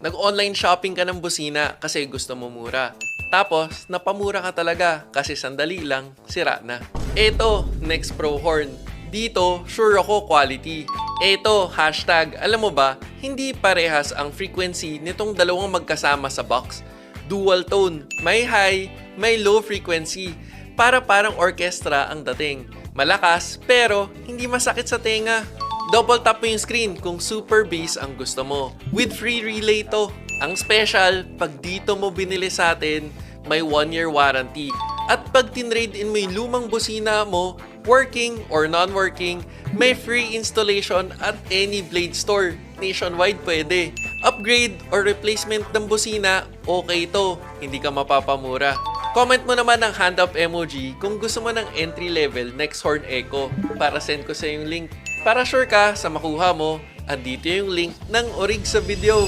Nag-online shopping ka ng busina kasi gusto mo mura. Tapos, napamura ka talaga kasi sandali lang, sira na. Eto, Nexx Pro Horn. Dito, sure ako quality. Eto, hashtag, alam mo ba, hindi parehas ang frequency nitong dalawang magkasama sa box. Dual tone, may high, may low frequency. Parang orchestra ang dating. Malakas, pero hindi masakit sa tenga. Double tap mo yung screen kung super bass ang gusto mo. With free relay to. Ang special, pag dito mo binili sa atin, may 1-year warranty. At pag tinrade in mo yung lumang busina mo, working or non-working, may free installation at any Blade store. Nationwide pwede. Upgrade or replacement ng busina, okay to. Hindi ka mapapamura. Comment mo naman ng hand up emoji kung gusto mo ng entry level Nexx Horn Echo para send ko sa yung link. Para sure ka sa makuha mo, andito yung link ng orig sa video.